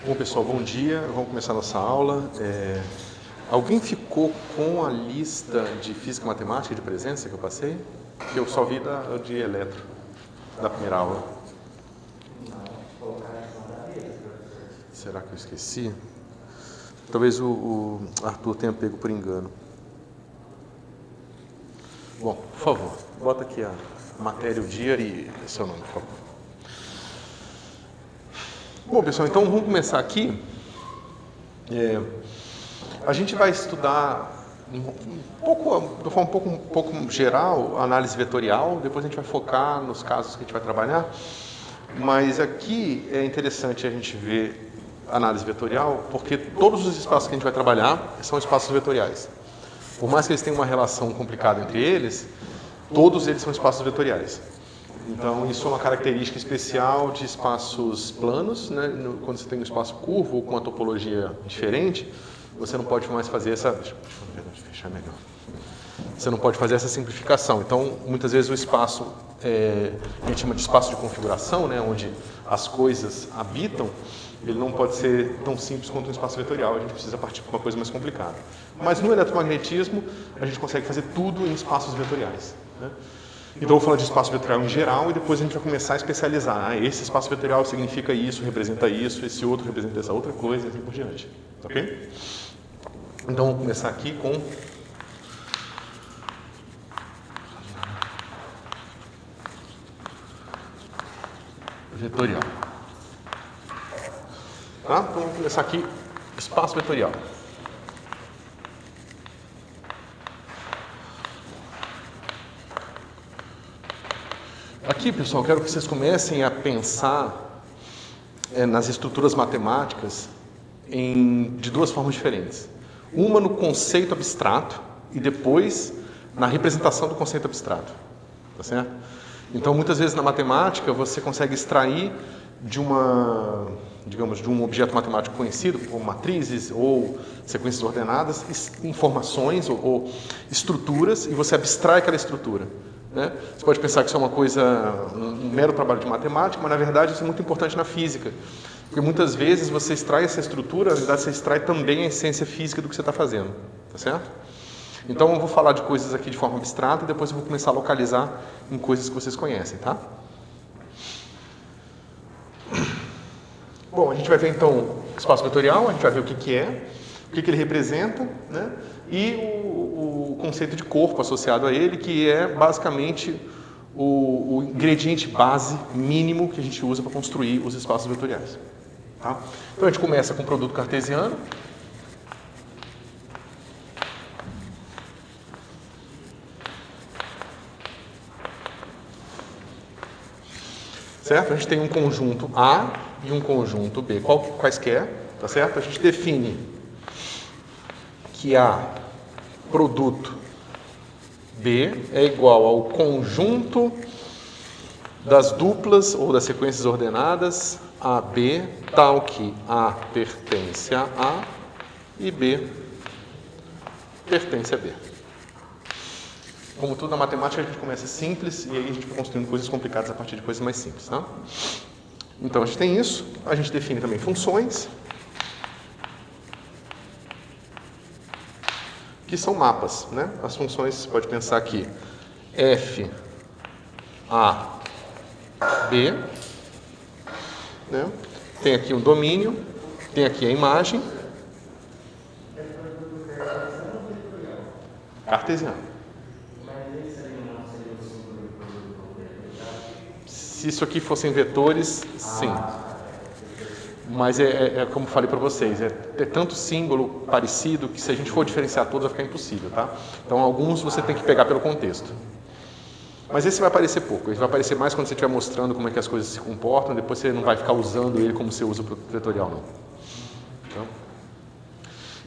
Bom, pessoal, bom dia. Vamos começar a nossa aula. Alguém ficou com a lista de Física e Matemática de presença que eu passei? Que eu só vi de eletro, da primeira aula. Será que eu esqueci? Talvez o Arthur tenha pego por engano. Bom, por favor, bota aqui a matéria, o dia e seu nome, por favor. Bom, pessoal, então vamos começar aqui. A gente vai estudar de uma forma um pouco geral, a análise vetorial, depois a gente vai focar nos casos que a gente vai trabalhar, mas aqui é interessante a gente ver análise vetorial, porque todos os espaços que a gente vai trabalhar são espaços vetoriais. Por mais que eles tenham uma relação complicada entre eles, todos eles são espaços vetoriais. Então, isso é uma característica especial de espaços planos, né? Quando você tem um espaço curvo ou com uma topologia diferente, você não pode mais fazer essa... Deixa eu fechar melhor. Você não pode fazer essa simplificação. Então, muitas vezes o espaço, a gente chama de espaço de configuração, né? Onde as coisas habitam, ele não pode ser tão simples quanto um espaço vetorial. A gente precisa partir para uma coisa mais complicada. Mas no eletromagnetismo, a gente consegue fazer tudo em espaços vetoriais, né? Então, eu vou falar de espaço vetorial em geral e depois a gente vai começar a especializar. Esse espaço vetorial significa isso, representa isso, esse outro representa essa outra coisa e assim por diante. Ok? Então, vamos começar aqui com vetorial. Tá? Então, vamos começar aqui, espaço vetorial. Aqui, pessoal, quero que vocês comecem a pensar nas estruturas matemáticas de duas formas diferentes. Uma no conceito abstrato e depois na representação do conceito abstrato. Tá certo? Então, muitas vezes na matemática, você consegue extrair de um objeto matemático conhecido, como matrizes ou sequências ordenadas, informações ou estruturas, e você abstrai aquela estrutura. Né? Você pode pensar que isso é um mero trabalho de matemática, mas na verdade isso é muito importante na física, porque muitas vezes você extrai essa estrutura, na verdade você extrai também a essência física do que você está fazendo, tá certo? Então eu vou falar de coisas aqui de forma abstrata e depois eu vou começar a localizar em coisas que vocês conhecem, tá? Bom, a gente vai ver então o espaço vetorial, a gente vai ver o que é, o que ele representa, né? E o conceito de corpo associado a ele, que é basicamente o ingrediente base mínimo que a gente usa para construir os espaços vetoriais. Tá? Então a gente começa com o produto cartesiano. Certo? A gente tem um conjunto A e um conjunto B, quaisquer, tá certo? A gente define que A produto B é igual ao conjunto das duplas ou das sequências ordenadas AB, tal que A pertence a A e B pertence a B. Como tudo na matemática, a gente começa simples e aí a gente vai construindo coisas complicadas a partir de coisas mais simples, tá? Então, a gente tem isso. A gente define também funções, que são mapas, né? As funções, você pode pensar aqui, F, A, B, né? Tem aqui um domínio, tem aqui a imagem. Cartesiano. Se isso aqui fossem vetores, sim. Mas como falei para vocês, é tanto símbolo parecido que se a gente for diferenciar todos vai ficar impossível, tá? Então alguns você tem que pegar pelo contexto. Mas esse vai aparecer pouco, ele vai aparecer mais quando você estiver mostrando como é que as coisas se comportam, depois você não vai ficar usando ele como você usa para o vetorial, não.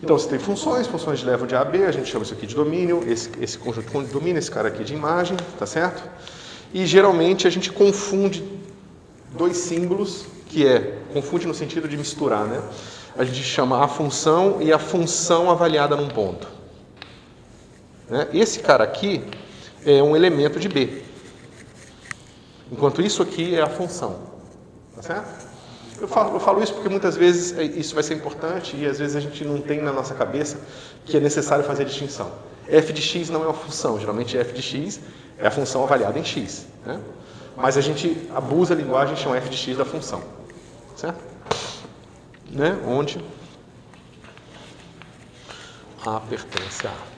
Então você tem funções de level de A a B, a gente chama isso aqui de domínio, esse conjunto de domínio, esse cara aqui de imagem, tá certo? E geralmente a gente confunde dois símbolos, confunde no sentido de misturar, né? A gente chama a função e a função avaliada num ponto. Né? Esse cara aqui é um elemento de B, enquanto isso aqui é a função, tá certo? Eu falo isso porque muitas vezes isso vai ser importante e às vezes a gente não tem na nossa cabeça que é necessário fazer a distinção. F de x não é uma função, geralmente f de x é a função avaliada em x. Né? Mas a gente abusa a linguagem e chama f de x da função. Certo? Né? Onde A pertence a A.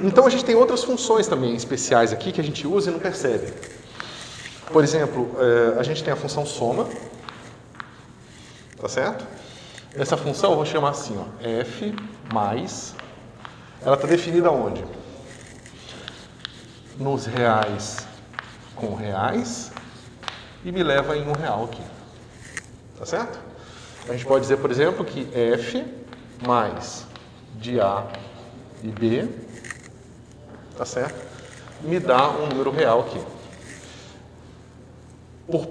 Então a gente tem outras funções também especiais aqui que a gente usa e não percebe. Por exemplo, a gente tem a função soma, tá certo? Essa função eu vou chamar assim, ó, f mais, ela está definida onde? Nos reais com reais e me leva em R$1 aqui, tá certo? A gente pode dizer, por exemplo, que f mais de A e B, tá certo? Me dá um número real aqui.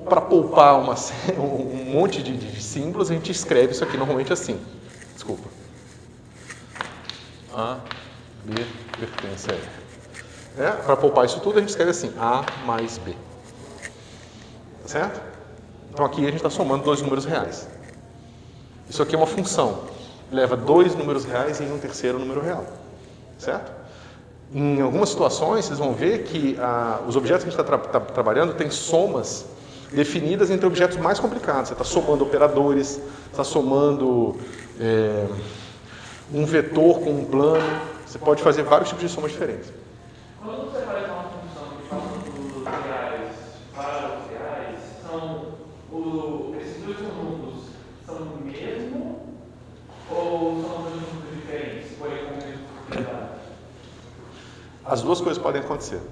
Para poupar um monte de símbolos, a gente escreve isso aqui normalmente assim. Desculpa. A, B pertence a F. Para poupar isso tudo, a gente escreve assim, A mais B. Tá certo? Então aqui a gente está somando dois números reais. Isso aqui é uma função. Leva dois números reais em um terceiro número real. Certo? Em algumas situações, vocês vão ver que os objetos que a gente está trabalhando têm somas definidas entre objetos mais complicados. Você está somando operadores, está somando um vetor com um plano. Você pode fazer vários tipos de somas diferentes. Quando você faz uma função que passa dos reais para os reais, esses dois conjuntos são o mesmo ou são dois conjuntos diferentes, porém com o mesmo propriedade? As duas coisas podem acontecer.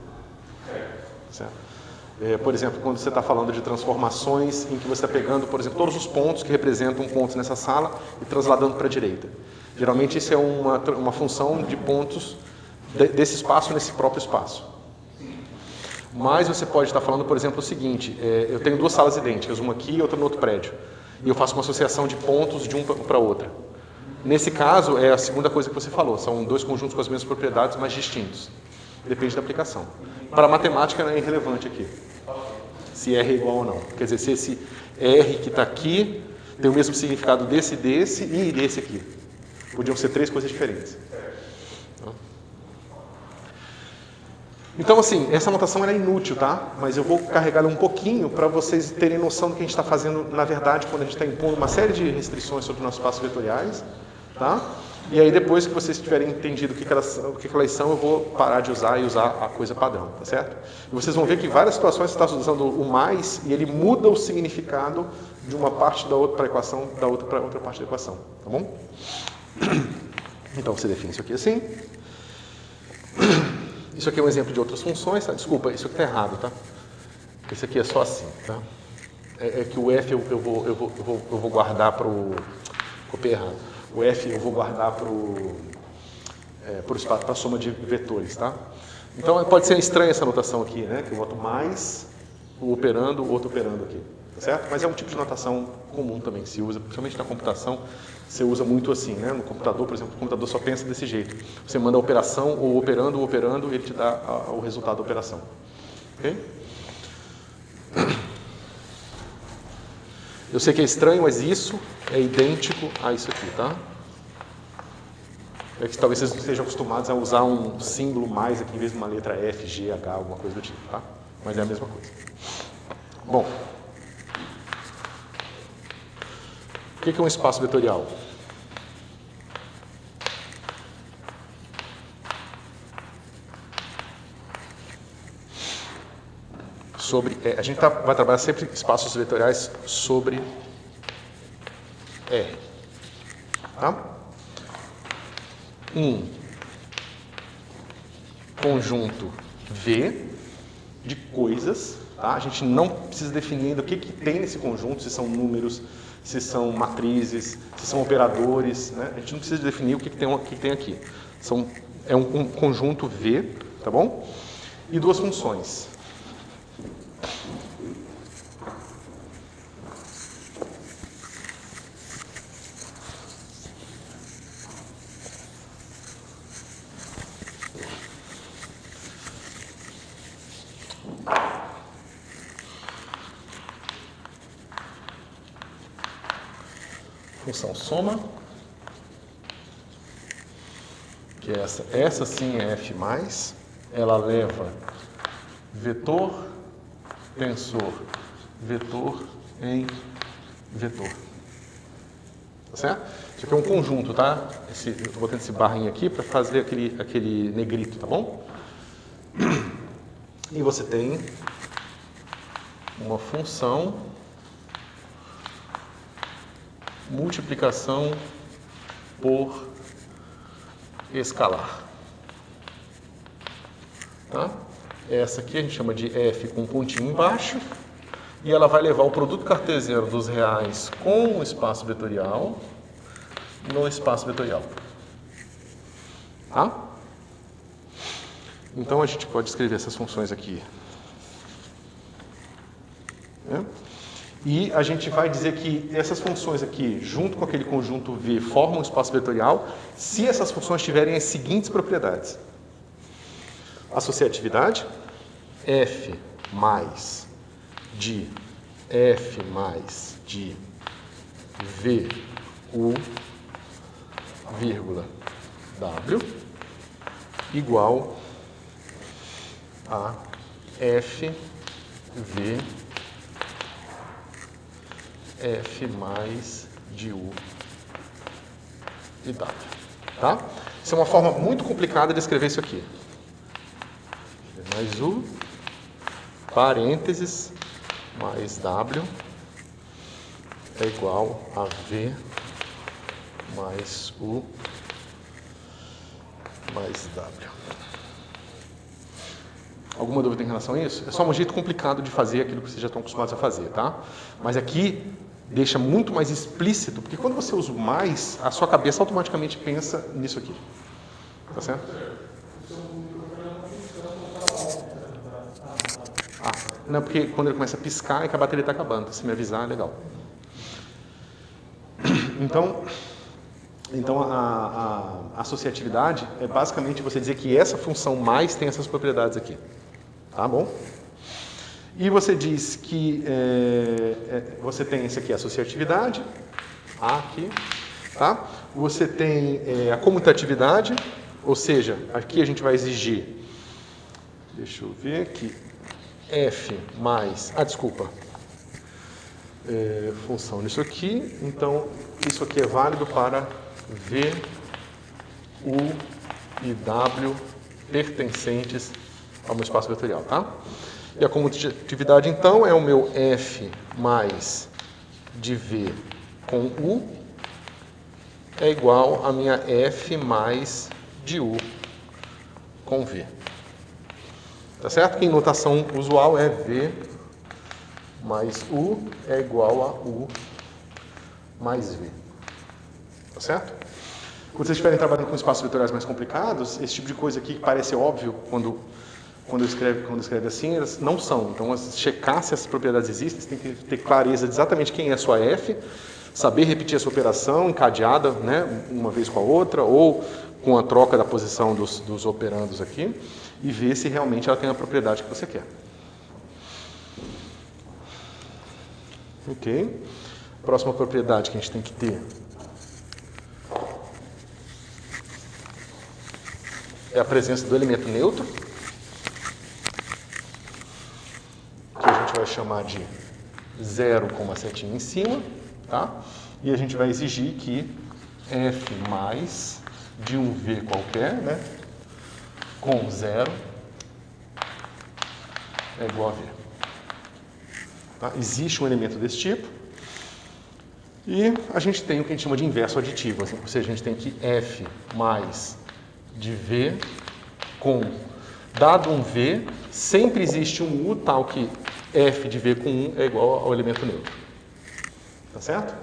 Certo? Por exemplo, quando você está falando de transformações em que você está pegando, por exemplo, todos os pontos que representam pontos nessa sala e transladando para a direita. Geralmente isso é uma função de pontos desse espaço nesse próprio espaço. Mas você pode estar falando, por exemplo, o seguinte, eu tenho duas salas idênticas, uma aqui e outra no outro prédio, e eu faço uma associação de pontos de um para outra. Nesse caso, é a segunda coisa que você falou, são dois conjuntos com as mesmas propriedades, mas distintos. Depende da aplicação. Para a matemática não é irrelevante aqui, se R é igual ou não. Quer dizer, se esse R que está aqui tem o mesmo significado desse e desse aqui. Podiam ser três coisas diferentes. Então, assim, essa notação é inútil, tá? Mas eu vou carregá-la um pouquinho para vocês terem noção do que a gente está fazendo, na verdade, quando a gente está impondo uma série de restrições sobre os nossos espaços vetoriais, tá? E aí, depois que vocês tiverem entendido o que elas são, eu vou parar de usar e usar a coisa padrão, tá certo? E vocês vão ver que em várias situações você está usando o mais e ele muda o significado de uma parte da outra para a equação, da outra para outra parte da equação, tá bom? Então, você define isso aqui assim. Isso aqui é um exemplo de outras funções, tá? Desculpa, isso aqui está errado, tá? Esse aqui é só assim, tá? É que o F eu vou guardar para o... Copiei errado. O F eu vou guardar para a soma de vetores, tá? Então pode ser estranha essa notação aqui, né? Que eu boto mais o operando, o outro operando aqui, tá certo? Mas é um tipo de notação comum também que se usa, principalmente na computação, você usa muito assim, né? No computador, por exemplo, o computador só pensa desse jeito. Você manda a operação, ou operando, ele te dá o resultado da operação. Ok? Eu sei que é estranho, mas isso é idêntico a isso aqui, tá? É que talvez vocês estejam acostumados a usar um símbolo mais aqui em vez de uma letra F, G, H, alguma coisa do tipo, tá? Mas é a mesma coisa. Bom, o que é um espaço vetorial? A gente vai trabalhar sempre espaços vetoriais sobre R. Tá? Um conjunto V de coisas. Tá? A gente não precisa definir ainda o que tem nesse conjunto, se são números, se são matrizes, se são operadores. Né? A gente não precisa definir o que tem aqui. É um conjunto V, tá bom? E duas funções. função soma, que é essa sim é f+, ela leva vetor, tensor, vetor em vetor. Tá certo? Isso aqui é um conjunto, tá? Estou botando esse barrinho aqui para fazer aquele negrito, tá bom? E você tem uma função multiplicação por escalar. Tá? Essa aqui a gente chama de f com um pontinho embaixo. E ela vai levar o produto cartesiano dos reais com o espaço vetorial no espaço vetorial. Tá? Então a gente pode escrever essas funções aqui. E a gente vai dizer que essas funções aqui, junto com aquele conjunto V, formam um espaço vetorial se essas funções tiverem as seguintes propriedades. Associatividade, f mais de f mais de v u, vírgula, w, igual a f v f mais de u e w. Tá? Isso é uma forma muito complicada de escrever isso aqui. V mais u, parênteses, mais w é igual a v mais u mais w. Alguma dúvida em relação a isso? É só um jeito complicado de fazer aquilo que vocês já estão acostumados a fazer, tá? Mas aqui deixa muito mais explícito, porque quando você usa o mais, a sua cabeça automaticamente pensa nisso aqui. Tá certo? Não, porque quando ele começa a piscar é que a bateria está acabando. Se me avisar, é legal. Então a associatividade é basicamente você dizer que essa função mais tem essas propriedades aqui. Tá bom? E você diz que você tem esse aqui, a associatividade, A aqui, tá? Você tem a comutatividade, ou seja, aqui a gente vai exigir, deixa eu ver aqui, f mais, função nisso aqui, então isso aqui é válido para v, u e w pertencentes ao meu espaço vetorial, tá? E a comutatividade, então, é o meu f mais de v com u é igual a minha f mais de u com v. Tá certo? Que em notação usual é v mais u é igual a u mais v. Tá certo? Quando vocês estiverem trabalhando com espaços vetoriais mais complicados, esse tipo de coisa aqui que parece óbvio quando escreve assim, elas não são. Então, checar se essas propriedades existem, você tem que ter clareza de exatamente quem é a sua f, saber repetir essa operação encadeada, né, uma vez com a outra, ou com a troca da posição dos operandos aqui, e ver se realmente ela tem a propriedade que você quer. Ok? Próxima propriedade que a gente tem que ter é a presença do elemento neutro, que a gente vai chamar de 0 com uma setinha em cima, tá? E a gente vai exigir que f mais de um v qualquer, né, com 0 é igual a v. Tá? Existe um elemento desse tipo e a gente tem o que a gente chama de inverso aditivo, assim, ou seja, a gente tem que f mais de v com, dado um v, sempre existe um u tal que f de v com 1 é igual ao elemento neutro. Tá certo?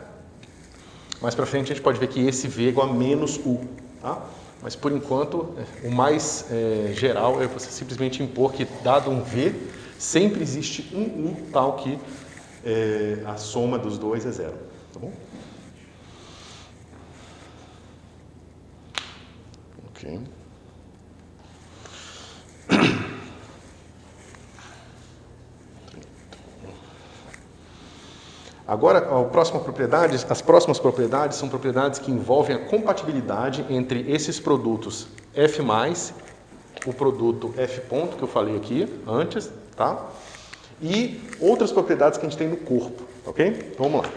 Mais para frente a gente pode ver que esse v é igual a menos u. Tá? Mas por enquanto, o mais geral é você simplesmente impor que, dado um v, sempre existe um u tal que a soma dos dois é 0. Tá bom? Ok. Agora, a próxima propriedade, as próximas propriedades são propriedades que envolvem a compatibilidade entre esses produtos F+, o produto F ponto, que eu falei aqui antes, tá? E outras propriedades que a gente tem no corpo, ok? Então, vamos lá.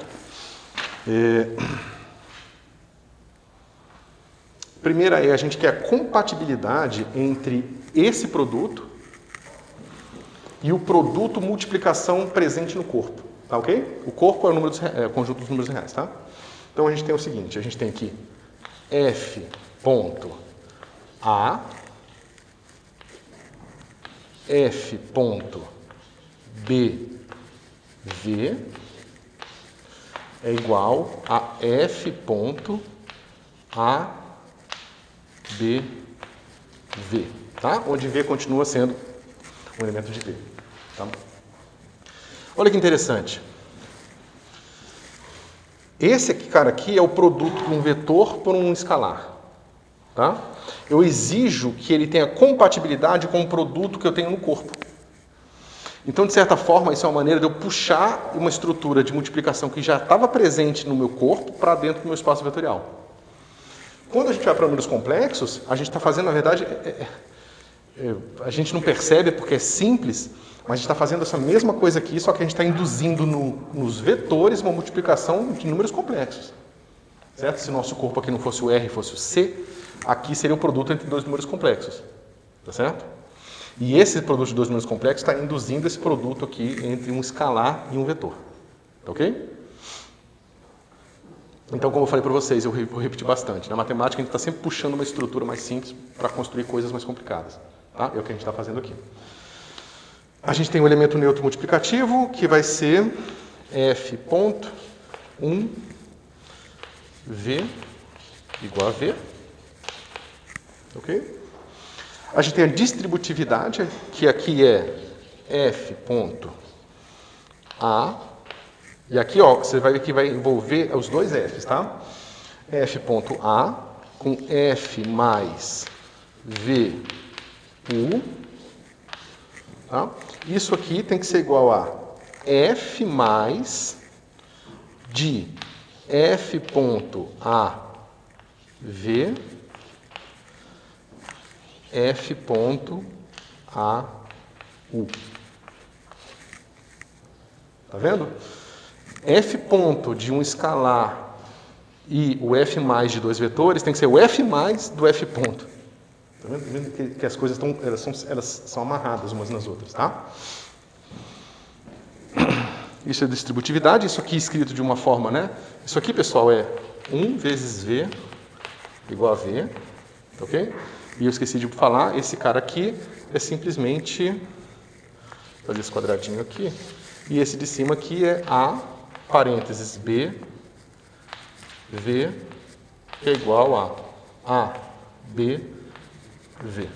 Primeira a gente quer a compatibilidade entre esse produto e o produto multiplicação presente no corpo, tá ok? O corpo é o conjunto dos números reais, tá? Então a gente tem o seguinte, a gente tem aqui F ponto A, F ponto B, V é igual a F ponto A, B, V, tá? Onde V continua sendo um elemento de V, tá? Olha que interessante. Esse cara aqui é o produto de um vetor por um escalar, tá? Eu exijo que ele tenha compatibilidade com o produto que eu tenho no corpo. Então, de certa forma, isso é uma maneira de eu puxar uma estrutura de multiplicação que já estava presente no meu corpo para dentro do meu espaço vetorial. Quando a gente vai para números complexos, a gente está fazendo, na verdade, a gente não percebe porque é simples, mas a gente está fazendo essa mesma coisa aqui, só que a gente está induzindo nos vetores uma multiplicação de números complexos. Certo? Se nosso corpo aqui não fosse o R, fosse o C, aqui seria o produto entre dois números complexos. Tá certo? E esse produto de dois números complexos está induzindo esse produto aqui entre um escalar e um vetor. Tá ok? Então, como eu falei para vocês, eu vou repetir bastante. Na matemática, a gente está sempre puxando uma estrutura mais simples para construir coisas mais complicadas. Tá? É o que a gente está fazendo aqui. A gente tem um elemento neutro multiplicativo, que vai ser F ponto 1 V igual a V. Ok? A gente tem a distributividade, que aqui é F ponto A. E aqui, ó, você vai ver que vai envolver os dois F's, tá? F ponto A com F mais V U. Tá? Isso aqui tem que ser igual a F mais de F ponto A V F ponto A U. Tá vendo? F ponto de um escalar e o F mais de dois vetores tem que ser o F mais do F ponto. Tá vendo que as coisas elas são amarradas umas nas outras, tá? Isso é distributividade, isso aqui escrito de uma forma, né? Isso aqui, pessoal, é 1 vezes V igual a V, ok? E eu esqueci de falar, esse cara aqui é simplesmente, fazer esse quadradinho aqui, e esse de cima aqui é A, parênteses B, V, que é igual a B, V.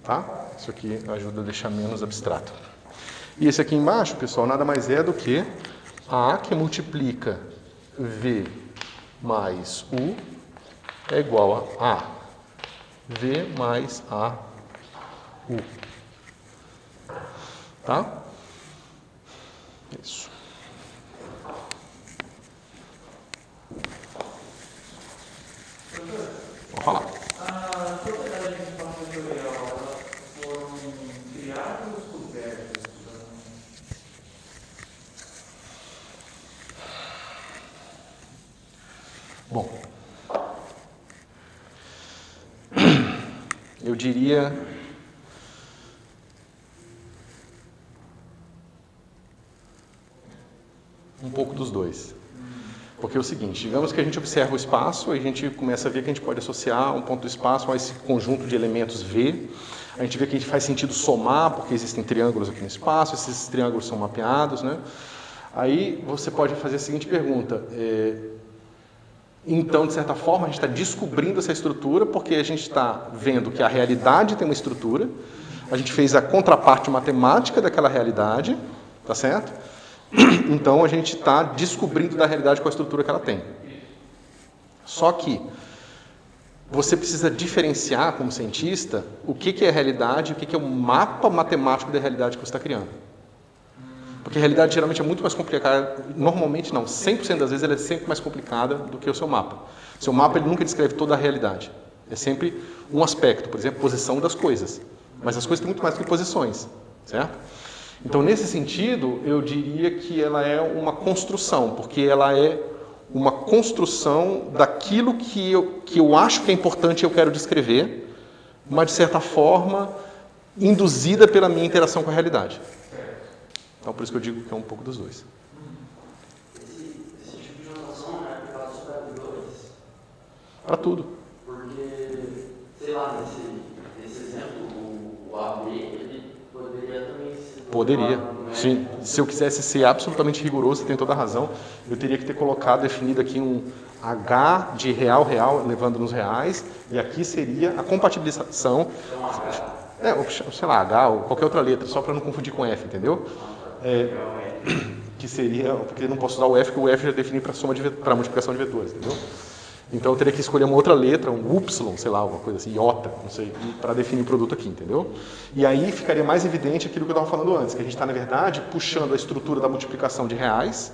Tá? Isso aqui ajuda a deixar menos abstrato. E esse aqui embaixo, pessoal, nada mais é do que A que multiplica V mais U é igual a V mais A U. Tá? Isso. Vou falar. As propriedades de espaço vetorial, elas foram criadas ou descobertas? Bom, eu diria um pouco dos dois. Porque é o seguinte, digamos que a gente observa o espaço e a gente começa a ver que a gente pode associar um ponto do espaço a esse conjunto de elementos V. A gente vê que a gente faz sentido somar, porque existem triângulos aqui no espaço, esses triângulos são mapeados, né? Aí você pode fazer a seguinte pergunta. Então, de certa forma, a gente está descobrindo essa estrutura porque a gente está vendo que a realidade tem uma estrutura, a gente fez a contraparte matemática daquela realidade, tá certo? Então, a gente está descobrindo da realidade qual a estrutura que ela tem. Só que você precisa diferenciar, como cientista, o que é a realidade e o que é o mapa matemático da realidade que você está criando. Porque a realidade geralmente é muito mais complicada, normalmente não, 100% das vezes ela é sempre mais complicada do que o seu mapa. O seu mapa ele nunca descreve toda a realidade. É sempre um aspecto, por exemplo, posição das coisas. Mas as coisas têm muito mais do que posições, certo? Então, nesse sentido, eu diria que ela é uma construção, porque ela é uma construção daquilo que eu acho que é importante e eu quero descrever, mas, de certa forma, induzida pela minha interação com a realidade. Então, por isso que eu digo que é um pouco dos dois. Esse tipo de notação é aplicado só para valores? Para tudo. Porque, sei lá, nesse exemplo, o AB, ele poderia também ser... Poderia, sim. Se eu quisesse ser absolutamente rigoroso, você tem toda a razão, eu teria que ter colocado, definido aqui um H de real, levando nos reais, e aqui seria a compatibilização, sei lá, H ou qualquer outra letra, só para não confundir com F, entendeu? Que seria, porque eu não posso usar o F, porque o F já define para multiplicação de vetores, entendeu? Então eu teria que escolher uma outra letra, um Y, sei lá, alguma coisa assim, iota, não sei, para definir o produto aqui, entendeu? E aí ficaria mais evidente aquilo que eu estava falando antes, que a gente está, na verdade, puxando a estrutura da multiplicação de reais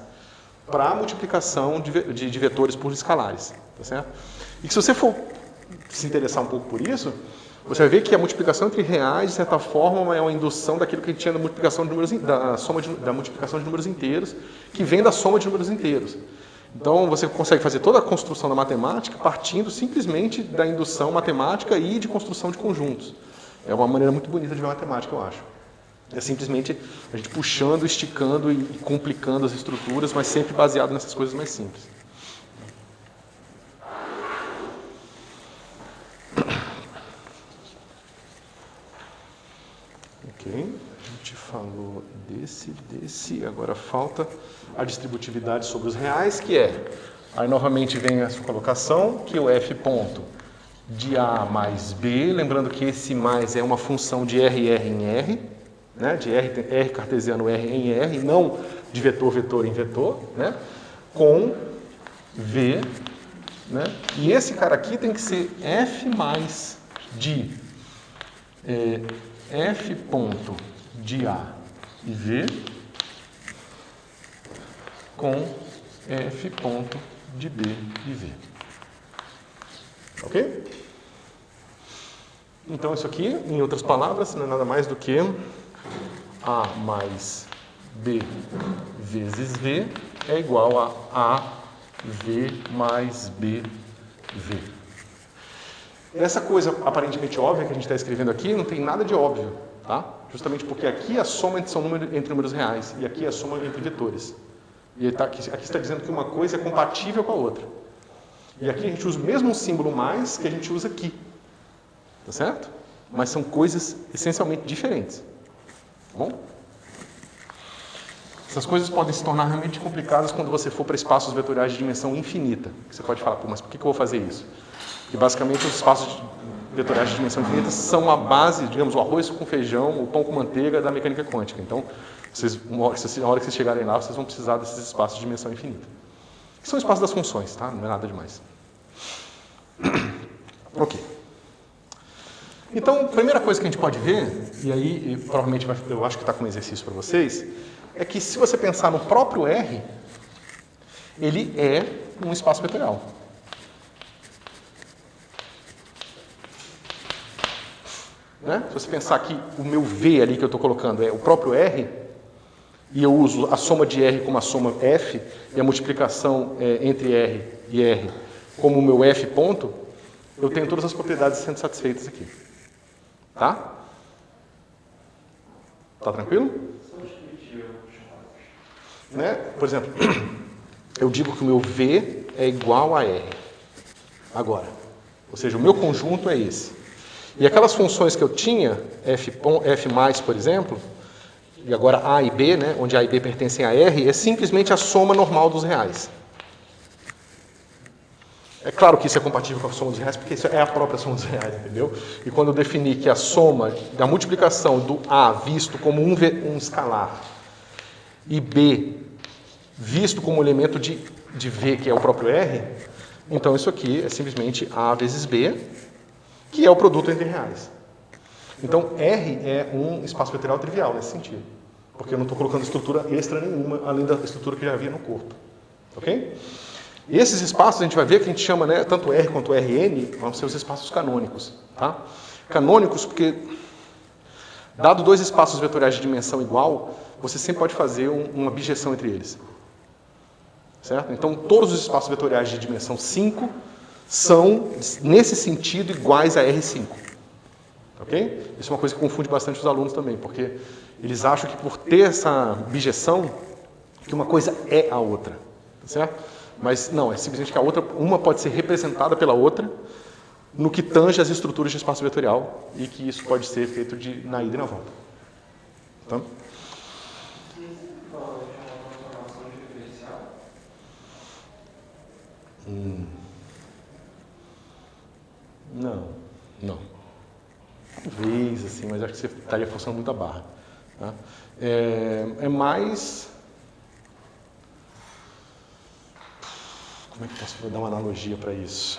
para a multiplicação de vetores por escalares, tá certo? E que se você for se interessar um pouco por isso, você vai ver que a multiplicação entre reais, de certa forma, é uma indução daquilo que a gente tinha da multiplicação de números, da multiplicação de números inteiros, que vem da soma de números inteiros. Então, você consegue fazer toda a construção da matemática partindo simplesmente da indução matemática e de construção de conjuntos. É uma maneira muito bonita de ver a matemática, eu acho. É simplesmente a gente puxando, esticando e complicando as estruturas, mas sempre baseado nessas coisas mais simples. Ok, a gente falou desse, agora falta a distributividade sobre os reais, que é, aí novamente vem a sua colocação, que o f ponto de A mais B, lembrando que esse mais é uma função de R em R, né, de R cartesiano R em R, não de vetor em vetor, né, com V, né, e esse cara aqui tem que ser F mais de F ponto de A e V com F ponto de B e V. Ok? Então, isso aqui, em outras palavras, não é nada mais do que A mais B vezes V é igual a V mais B, V. Essa coisa aparentemente óbvia que a gente está escrevendo aqui não tem nada de óbvio, tá? Justamente porque aqui a soma entre números reais e aqui a soma entre vetores. E aqui está dizendo que uma coisa é compatível com a outra. E aqui a gente usa o mesmo símbolo mais que a gente usa aqui. Tá certo? Mas são coisas essencialmente diferentes. Tá bom? Essas coisas podem se tornar realmente complicadas quando você for para espaços vetoriais de dimensão infinita. Você pode falar, pô, mas por que eu vou fazer isso? Porque basicamente os espaços vetoriais de dimensão infinita são a base, digamos, o arroz com feijão, o pão com manteiga da mecânica quântica. Então, na hora que vocês chegarem lá, vocês vão precisar desses espaços de dimensão infinita. Que são espaços das funções, tá? Não é nada demais. Ok. Então, a primeira coisa que a gente pode ver, e aí provavelmente eu acho que está com um exercício para vocês, é que se você pensar no próprio R, ele é um espaço vetorial. Né? Se você pensar que o meu V ali que eu estou colocando é o próprio R, e eu uso a soma de R como a soma F, e a multiplicação entre R e R como o meu F ponto, eu tenho todas as propriedades sendo satisfeitas aqui. Tá? Tá tranquilo? Né? Por exemplo, eu digo que o meu V é igual a R. Agora, ou seja, o meu conjunto é esse. E aquelas funções que eu tinha, F mais, por exemplo, e agora A e B, né, onde A e B pertencem a R, é simplesmente a soma normal dos reais. É claro que isso é compatível com a soma dos reais, porque isso é a própria soma dos reais, entendeu? E quando eu definir que a soma da multiplicação do A visto como um escalar e B visto como elemento de V, que é o próprio R, então isso aqui é simplesmente A vezes B, que é o produto entre reais. Então, R é um espaço vetorial trivial nesse sentido. porque eu não estou colocando estrutura extra nenhuma, além da estrutura que já havia no corpo. Ok? E esses espaços a gente vai ver que a gente chama, né, tanto R quanto Rn, vão ser os espaços canônicos. Tá? Canônicos porque, dado dois espaços vetoriais de dimensão igual, você sempre pode fazer uma bijeção entre eles. Certo? Então, todos os espaços vetoriais de dimensão 5 são, nesse sentido, iguais a R5. Ok? Isso é uma coisa que confunde bastante os alunos também, porque eles acham que por ter essa bijeção, que uma coisa é a outra. Tá certo? Mas não, é simplesmente que a outra, uma pode ser representada pela outra no que tange as estruturas de espaço vetorial e que isso pode ser feito na ida e na volta. Tá? Não. Talvez, assim, mas acho que você estaria forçando muito a barra. Tá? É mais... Como é que eu posso dar uma analogia para isso?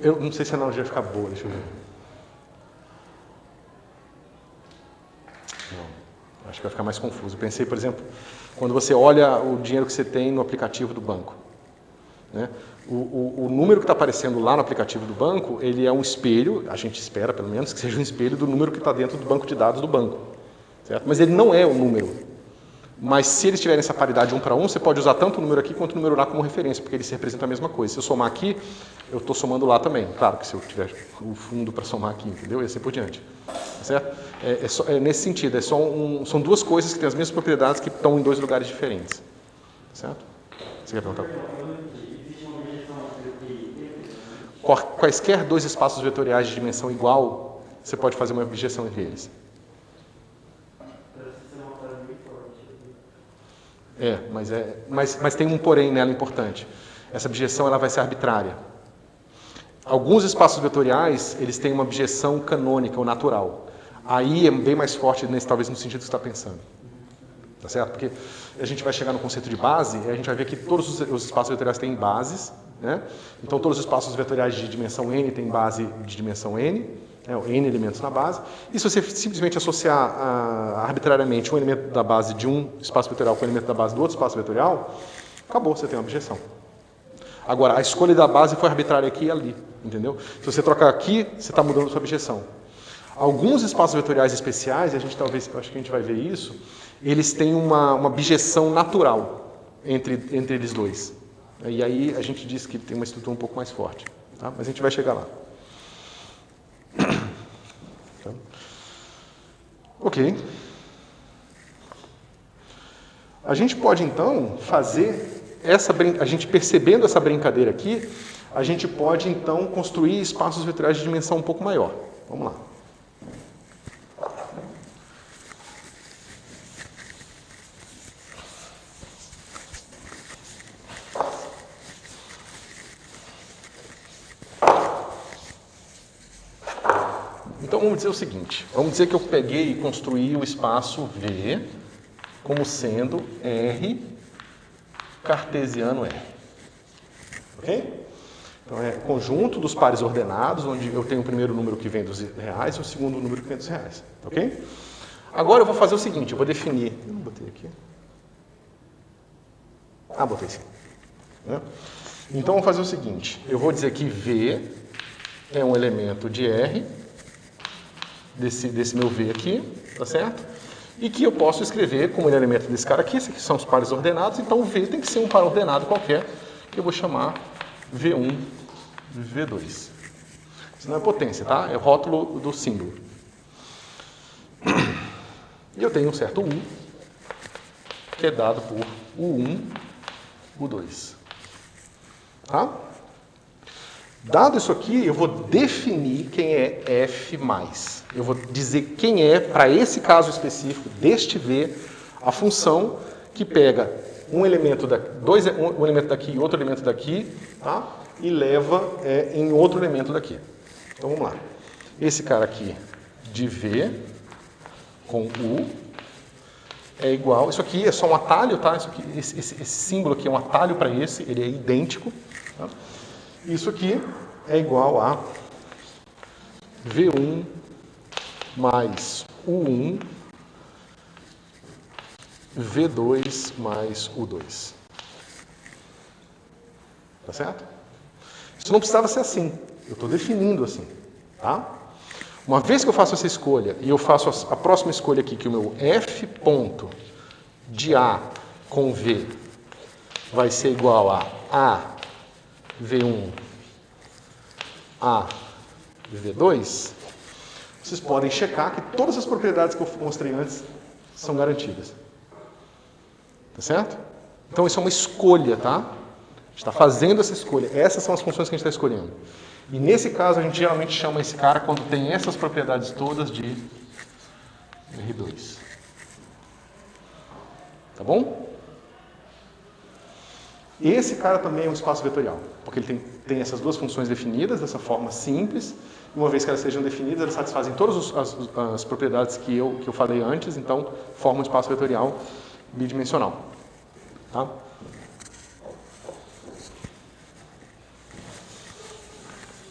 Eu não sei se a analogia vai ficar boa, deixa eu ver. Não, acho que vai ficar mais confuso. Eu pensei, por exemplo, quando você olha o dinheiro que você tem no aplicativo do banco. Né? O número que está aparecendo lá no aplicativo do banco, ele é um espelho, a gente espera pelo menos que seja um espelho do número que está dentro do banco de dados do banco. Certo? Mas ele não é o número. Mas se eles tiverem essa paridade 1 para 1, você pode usar tanto o número aqui quanto o número lá como referência, porque eles representam a mesma coisa. Se eu somar aqui, eu estou somando lá também. Claro que se eu tiver o fundo para somar aqui, entendeu? E assim por diante. Certo? É nesse sentido, são duas coisas que têm as mesmas propriedades que estão em dois lugares diferentes. Certo? Você quer perguntar? Quaisquer dois espaços vetoriais de dimensão igual, você pode fazer uma objeção entre eles. Mas tem um porém nela importante. Essa objeção ela vai ser arbitrária. Alguns espaços vetoriais, eles têm uma objeção canônica ou natural. Aí é bem mais forte, talvez no sentido que você está pensando. Tá certo? Porque a gente vai chegar no conceito de base e a gente vai ver que todos os espaços vetoriais têm bases. Né? Então, todos os espaços vetoriais de dimensão n têm base de dimensão n, n elementos na base. E se você simplesmente associar arbitrariamente um elemento da base de um espaço vetorial com o elemento da base do outro espaço vetorial, acabou, você tem uma objeção. Agora, a escolha da base foi arbitrária aqui e ali, entendeu? Se você trocar aqui, você está mudando a sua objeção. Alguns espaços vetoriais especiais, acho que a gente vai ver isso, eles têm uma bijeção natural entre eles dois. E aí a gente diz que tem uma estrutura um pouco mais forte. Tá? Mas a gente vai chegar lá. Então, ok. A gente pode então fazer a gente percebendo essa brincadeira aqui, a gente pode então construir espaços vetoriais de dimensão um pouco maior. Vamos lá. Então vamos dizer o seguinte, vamos dizer que eu peguei e construí o espaço V como sendo R cartesiano R. Ok? Então é conjunto dos pares ordenados, onde eu tenho o primeiro número que vem dos reais e o segundo número que vem dos reais. Ok? Agora eu vou fazer o seguinte, eu vou definir... Eu não botei aqui. Botei sim. Então vamos fazer o seguinte, eu vou dizer que V é um elemento de R, desse meu V aqui, tá certo? E que eu posso escrever como elemento desse cara aqui, esses aqui são os pares ordenados, então o V tem que ser um par ordenado qualquer, que eu vou chamar V1, V2. Isso não é potência, tá? É o rótulo do símbolo. E eu tenho um certo U, que é dado por U1, U2. Tá? Dado isso aqui, eu vou definir quem é F+. Eu vou dizer quem é, para esse caso específico, deste V, a função que pega um elemento daqui e outro elemento daqui, tá? E leva em outro elemento daqui. Então, vamos lá. Esse cara aqui de V com U é igual, isso aqui é só um atalho, tá? Isso aqui, esse símbolo aqui é um atalho para esse, ele é idêntico. Tá? Isso aqui é igual a V1 mais U1 V2 mais U2. Tá certo? Isso não precisava ser assim. Eu estou definindo assim. Tá? Uma vez que eu faço essa escolha, e eu faço a próxima escolha aqui, que o meu F ponto de A com V vai ser igual a V1 a V2, vocês podem checar que todas as propriedades que eu mostrei antes são garantidas. Tá certo? Então isso é uma escolha, tá? A gente está fazendo essa escolha. Essas são as funções que a gente está escolhendo. E nesse caso a gente geralmente chama esse cara, quando tem essas propriedades todas, de R2. Tá bom? Esse cara também é um espaço vetorial, porque ele tem essas duas funções definidas dessa forma simples. E uma vez que elas sejam definidas, elas satisfazem todas as propriedades que eu falei antes, então forma um espaço vetorial bidimensional. Tá?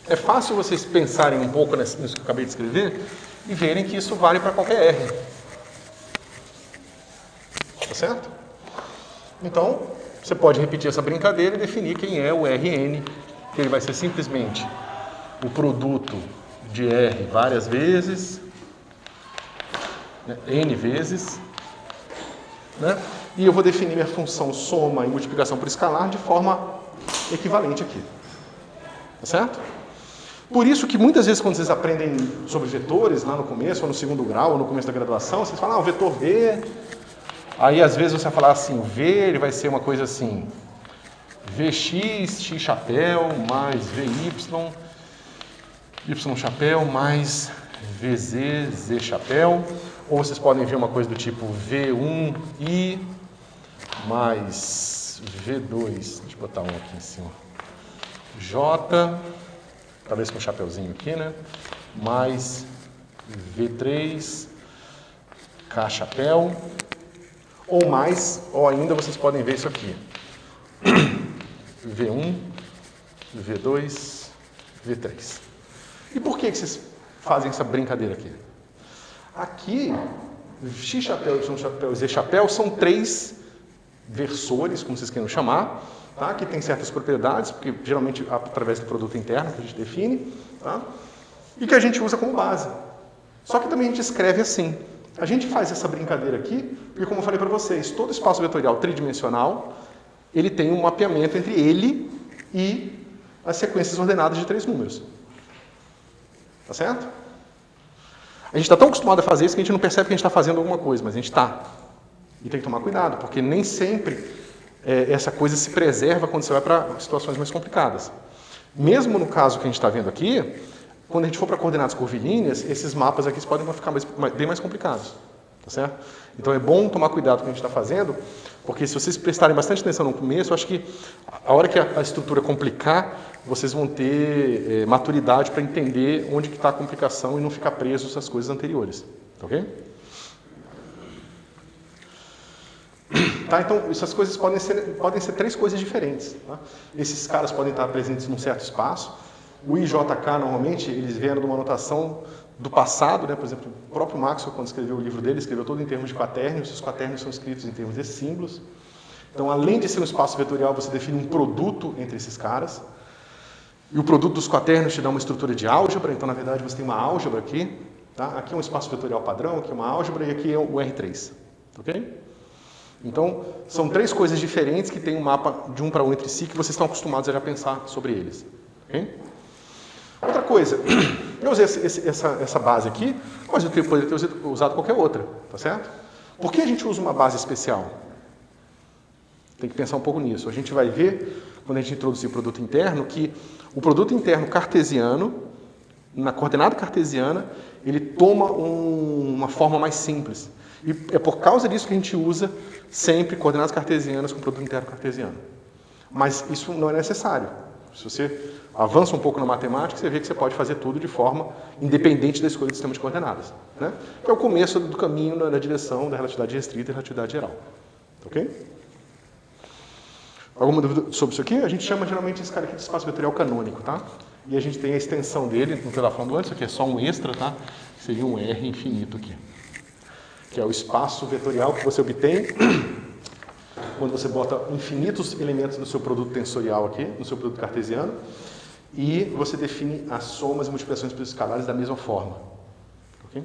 É fácil vocês pensarem um pouco nisso que eu acabei de escrever e verem que isso vale para qualquer R. Tá certo? Então, você pode repetir essa brincadeira e definir quem é o Rn, que ele vai ser simplesmente o produto de R várias vezes, né, N vezes, né? E eu vou definir minha função soma e multiplicação por escalar de forma equivalente aqui. Tá certo? Por isso que muitas vezes quando vocês aprendem sobre vetores lá no começo, ou no segundo grau, ou no começo da graduação, vocês falam, o vetor V, aí às vezes você vai falar assim, o V ele vai ser uma coisa assim, Vx, x chapéu, mais Vy, y chapéu, mais Vz, z chapéu, ou vocês podem ver uma coisa do tipo V1i, mais V2, deixa eu botar um aqui em cima, J, talvez com um chapeuzinho aqui, né? Mais V3, K chapéu, ou mais, ou ainda vocês podem ver isso aqui. V1, V2, V3. E por que vocês fazem essa brincadeira aqui? Aqui, X chapéu, Y chapéu e Z chapéu são três versores, como vocês queiram chamar, tá? Que tem certas propriedades, porque geralmente através do produto interno que a gente define, tá? E que a gente usa como base. Só que também a gente escreve assim. A gente faz essa brincadeira aqui, porque como eu falei para vocês, todo espaço vetorial tridimensional, ele tem um mapeamento entre ele e as sequências ordenadas de 3 números. Tá certo? A gente está tão acostumado a fazer isso que a gente não percebe que a gente está fazendo alguma coisa, mas a gente está. E tem que tomar cuidado, porque nem sempre essa coisa se preserva quando você vai para situações mais complicadas. Mesmo no caso que a gente está vendo aqui, quando a gente for para coordenadas curvilíneas, esses mapas aqui podem ficar bem mais complicados. Tá certo? Então é bom tomar cuidado com o que a gente está fazendo, porque se vocês prestarem bastante atenção no começo, eu acho que a hora que a estrutura complicar, vocês vão ter maturidade para entender onde que está a complicação e não ficar presos às coisas anteriores. Tá ok? Tá, então, essas coisas podem ser 3 coisas diferentes. Tá? Esses caras podem estar presentes num certo espaço. O IJK, normalmente, eles vieram de uma notação do passado, né? Por exemplo, o próprio Maxwell, quando escreveu o livro dele, escreveu todo em termos de quaternios. Os quaternios são escritos em termos de símbolos. Então, além de ser um espaço vetorial, você define um produto entre esses caras. E o produto dos quaternios te dá uma estrutura de álgebra. Então, na verdade, você tem uma álgebra aqui. Tá? Aqui é um espaço vetorial padrão, aqui é uma álgebra e aqui é o R3. Ok? Então, são 3 coisas diferentes que têm um mapa de um para um entre si que vocês estão acostumados a já pensar sobre eles. Okay? Outra coisa, eu usei essa base aqui, mas eu poderia ter usado qualquer outra, tá certo? Por que a gente usa uma base especial? Tem que pensar um pouco nisso. A gente vai ver, quando a gente introduzir o produto interno, que o produto interno cartesiano, na coordenada cartesiana, ele toma uma forma mais simples. E é por causa disso que a gente usa sempre coordenadas cartesianas com produto interno cartesiano. Mas isso não é necessário. Se você avança um pouco na matemática, você vê que você pode fazer tudo de forma independente da escolha do sistema de coordenadas. Né? Que é o começo do caminho na direção da relatividade restrita e relatividade geral. Ok? Alguma dúvida sobre isso aqui? A gente chama geralmente esse cara aqui de espaço vetorial canônico, tá? E a gente tem a extensão dele, não que eu estava falando antes, isso aqui é só um extra, tá? Seria um R infinito aqui. Que é o espaço vetorial que você obtém quando você bota infinitos elementos do seu produto tensorial aqui, no seu produto cartesiano, e você define as somas e multiplicações por escalares da mesma forma. Ok?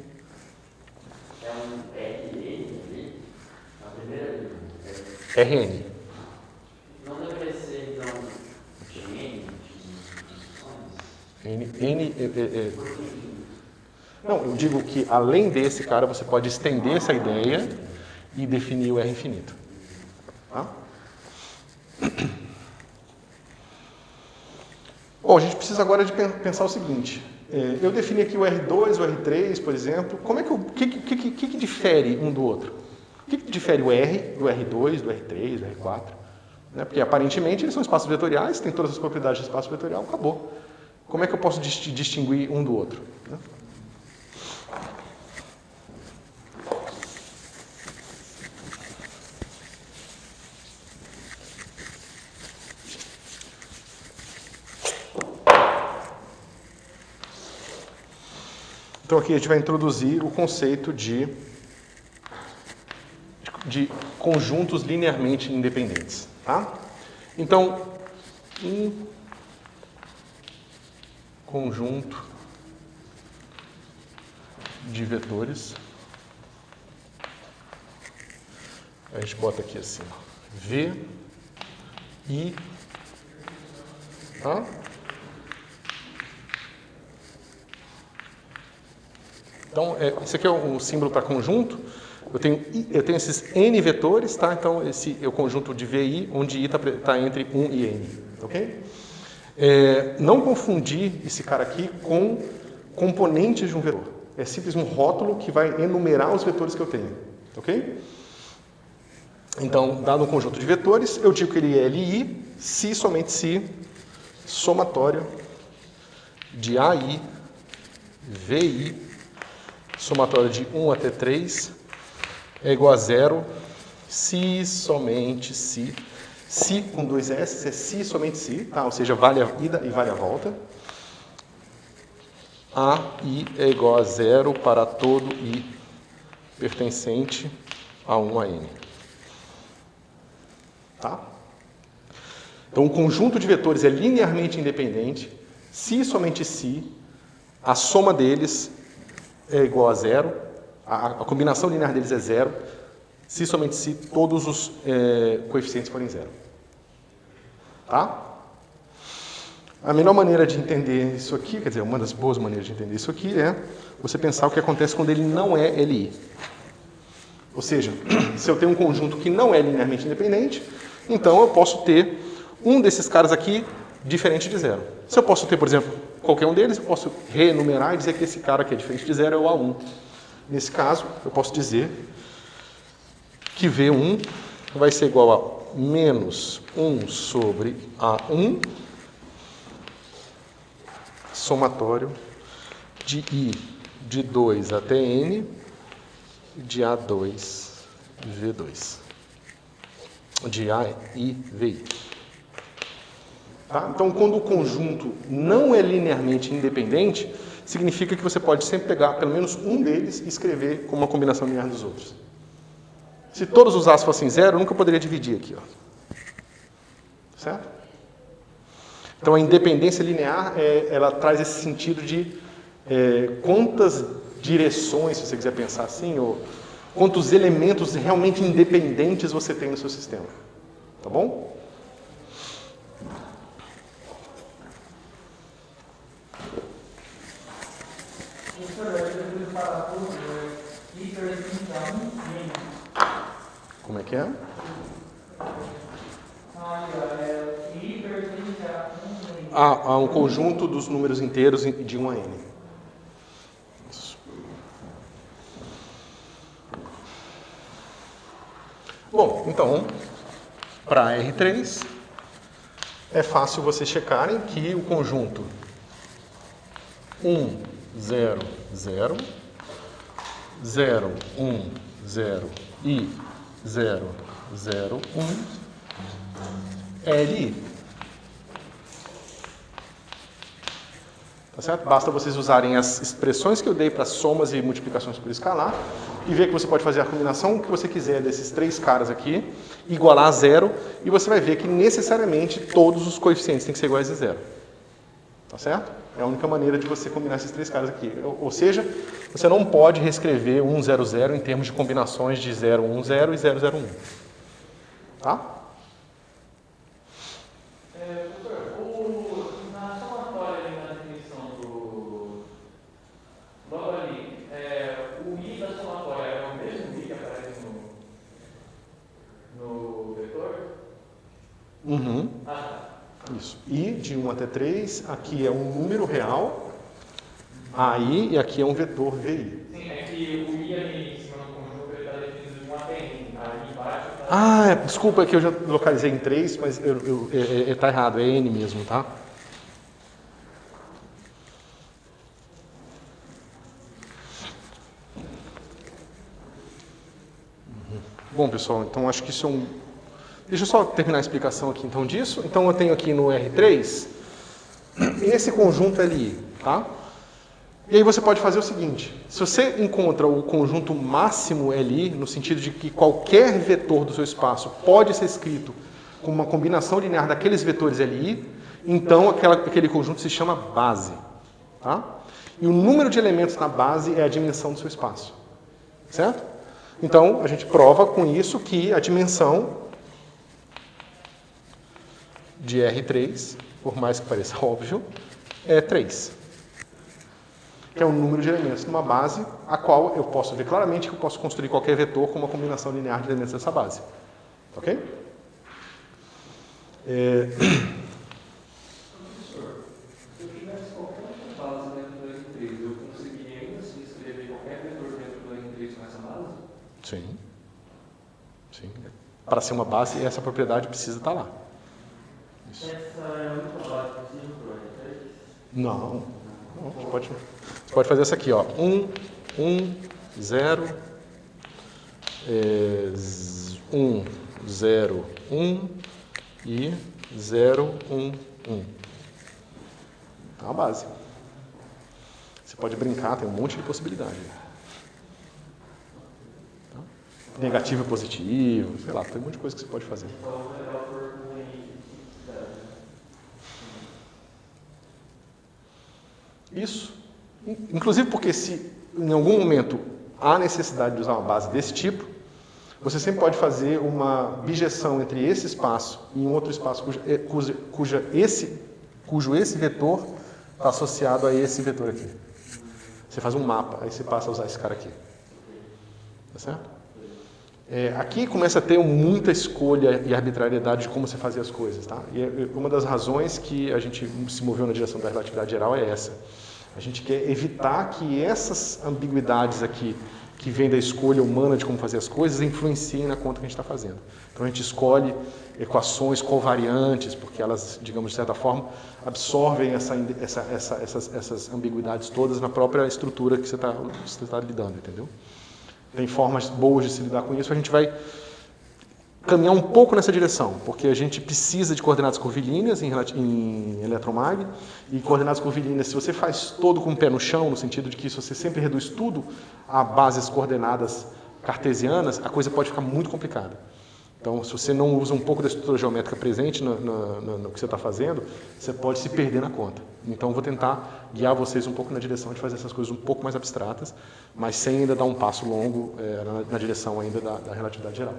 É um RN na primeira linha. RN. Não deveria ser, então, GN de instruções? N. Não, eu digo que além desse, cara, você pode estender essa ideia e definir o R infinito. Tá? Bom, a gente precisa agora de pensar o seguinte. Eu defini aqui o R2, o R3, por exemplo. Como é que o que difere um do outro? O que difere o R do R2, do R3, do R4? Né? Porque aparentemente eles são espaços vetoriais, têm todas as propriedades de espaço vetorial, acabou. Como é que eu posso distinguir um do outro? Né? Então aqui a gente vai introduzir o conceito de conjuntos linearmente independentes. Tá? Então, um conjunto de vetores, a gente bota aqui assim, V, I, tá? Então, isso aqui é um símbolo para conjunto. Eu tenho esses N vetores, tá? Então, esse é o conjunto de VI, onde I está entre 1 e N. Ok? Não confundir esse cara aqui com componentes de um vetor. É simplesmente um rótulo que vai enumerar os vetores que eu tenho. Ok? Então, dado um conjunto de vetores, eu digo que ele é LI, se somente se somatório de AI, VI, somatório de 1 até 3 é igual a 0 se somente se com dois S é se somente se, tá? Ou seja, vale a ida e vale a volta. AI é igual a 0 para todo I pertencente a 1 a N. Tá? Então, o conjunto de vetores é linearmente independente se somente se a soma deles é igual a 0, a combinação linear deles é 0, se somente se todos os coeficientes forem 0. Tá? A melhor maneira de entender isso aqui, quer dizer, uma das boas maneiras de entender isso aqui é você pensar o que acontece quando ele não é LI. Ou seja, se eu tenho um conjunto que não é linearmente independente, então eu posso ter um desses caras aqui diferente de 0. Se eu posso ter, por exemplo, qualquer um deles, eu posso reenumerar e dizer que esse cara que é diferente de 0 é o A1. Nesse caso, eu posso dizer que V1 vai ser igual a menos 1 sobre A1, somatório de I de 2 até N, de A2, V2. De AI, VI. Tá? Então, quando o conjunto não é linearmente independente, significa que você pode sempre pegar pelo menos um deles e escrever como uma combinação linear dos outros. Se todos os A's fossem 0, eu nunca poderia dividir aqui. Ó. Certo? Então, a independência linear, ela traz esse sentido de quantas direções, se você quiser pensar assim, ou quantos elementos realmente independentes você tem no seu sistema. Tá bom? Como é que é? Há um conjunto dos números inteiros de 1 a N. Isso. Bom, então, para R3, é fácil vocês checarem que o conjunto 1, 0, 0, 0, 1, 0 e 0, 0, 1 é LI. Tá certo? Basta vocês usarem as expressões que eu dei para somas e multiplicações por escalar e ver que você pode fazer a combinação que você quiser desses três caras aqui, igualar a zero, e você vai ver que necessariamente todos os coeficientes têm que ser iguais a zero. Tá certo? É a única maneira de você combinar esses três caras aqui. Ou seja, você não pode reescrever 1, 0, 0 em termos de combinações de 0, 1, 0 e 0, 0, 1. Tá? Na somatória ali na definição do. Logo ali, o I da somatória é o mesmo I que aparece no vetor? Uhum. Ah, tá. Isso. I de 1 até 3, aqui é um número real, AI, e aqui é um vetor VI. Sim, é que o I ali em cima do conjunto ele está definido de 1 até N. Ali embaixo está. Ah, desculpa, é que eu já localizei em 3, mas tá errado, é N mesmo, tá? Bom, pessoal, então acho que isso é um... Deixa eu só terminar a explicação aqui então disso. Então eu tenho aqui no R3 esse conjunto LI, tá? E aí você pode fazer o seguinte, se você encontra o conjunto máximo LI, no sentido de que qualquer vetor do seu espaço pode ser escrito com uma combinação linear daqueles vetores LI, então aquele conjunto se chama base, tá? E o número de elementos na base é a dimensão do seu espaço, certo? Então, a gente prova com isso que a dimensão de R3, por mais que pareça óbvio, é 3. Que é o número de elementos numa base, a qual eu posso ver claramente que eu posso construir qualquer vetor com uma combinação linear de elementos dessa base. Ok? Professor, se eu tivesse qualquer outra base dentro do R3, eu conseguiria ainda assim escrever qualquer vetor dentro do R3 com essa base? Sim. Sim. Para ser uma base, essa propriedade precisa estar lá. Isso. Essa é a única base possível para o R3? Não. Você pode fazer essa aqui, ó. 1, 0, 1, 0, 1 e 0, 1, 1. É uma base. Você pode brincar, tem um monte de possibilidade. Tá? Negativo e positivo, sei lá, tem um monte de coisa que você pode fazer. Isso. Inclusive porque se em algum momento há necessidade de usar uma base desse tipo, você sempre pode fazer uma bijeção entre esse espaço e um outro espaço cujo esse vetor está associado a esse vetor aqui. Você faz um mapa, aí você passa a usar esse cara aqui. Tá certo? Aqui começa a ter muita escolha e arbitrariedade de como você fazer as coisas. Tá? E uma das razões que a gente se moveu na direção da relatividade geral é essa. A gente quer evitar que essas ambiguidades aqui, que vêm da escolha humana de como fazer as coisas, influenciem na conta que a gente está fazendo. Então a gente escolhe equações covariantes, porque elas, digamos, de certa forma, absorvem essas ambiguidades todas na própria estrutura que você está lidando, entendeu? Tem formas boas de se lidar com isso, a gente vai caminhar um pouco nessa direção, porque a gente precisa de coordenadas curvilíneas em eletromag, e coordenadas curvilíneas, se você faz todo com o pé no chão, no sentido de que se você sempre reduz tudo a bases coordenadas cartesianas, a coisa pode ficar muito complicada. Então, se você não usa um pouco da estrutura geométrica presente no que você está fazendo, você pode se perder na conta. Então, eu vou tentar guiar vocês um pouco na direção de fazer essas coisas um pouco mais abstratas, mas sem ainda dar um passo longo na direção ainda da relatividade geral.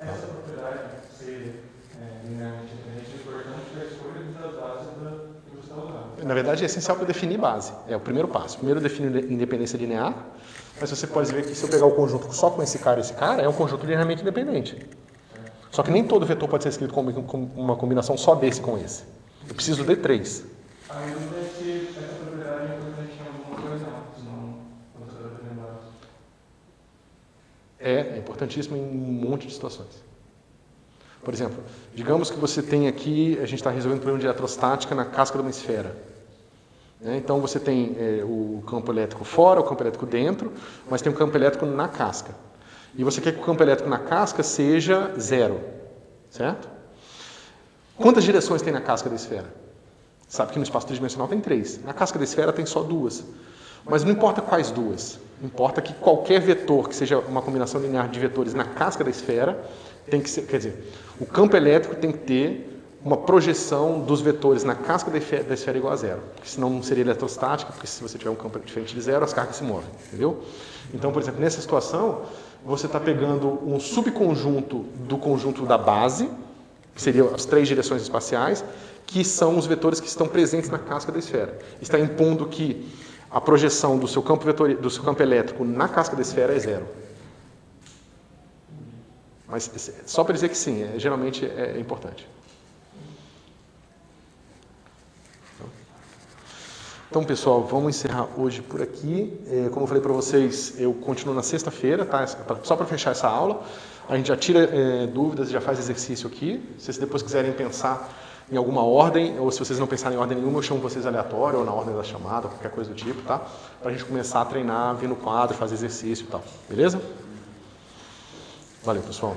Essa propriedade ser linearmente independente é importante para a escolha das bases que você está usando. Na verdade, é essencial para definir base. É o primeiro passo. Primeiro, define independência linear, mas você pode ver que se eu pegar o conjunto só com esse cara e esse cara, é um conjunto linearmente independente. Só que nem todo vetor pode ser escrito com uma combinação só desse com esse. Eu preciso de 3. Aí não deve ser essa propriedade é importante em alguma coisa, não. Senão você vai aprender mais. É importantíssimo em um monte de situações. Por exemplo, digamos que você tem aqui, a gente está resolvendo um problema de eletrostática na casca de uma esfera. Então você tem o campo elétrico fora, o campo elétrico dentro, mas tem o campo elétrico na casca. E você quer que o campo elétrico na casca seja 0, certo? Quantas direções tem na casca da esfera? Sabe que no espaço tridimensional tem 3. Na casca da esfera tem só 2. Mas não importa quais 2. Importa que qualquer vetor que seja uma combinação linear de vetores na casca da esfera tem que ser, quer dizer, o campo elétrico tem que ter uma projeção dos vetores na casca da esfera igual a 0. Porque senão não seria eletrostática, porque se você tiver um campo diferente de 0, as cargas se movem, entendeu? Então, por exemplo, nessa situação, você está pegando um subconjunto do conjunto da base, que seriam as 3 direções espaciais, que são os vetores que estão presentes na casca da esfera. Está impondo que a projeção do seu campo elétrico na casca da esfera é 0. Mas só para dizer que sim, geralmente é importante. Então, pessoal, vamos encerrar hoje por aqui. Como eu falei para vocês, eu continuo na sexta-feira, tá? Só para fechar essa aula. A gente já tira dúvidas, já faz exercício aqui. Se vocês depois quiserem pensar em alguma ordem, ou se vocês não pensarem em ordem nenhuma, eu chamo vocês aleatório, ou na ordem da chamada, qualquer coisa do tipo, tá? Para a gente começar a treinar, vir no quadro, fazer exercício e tal. Beleza? Valeu, pessoal.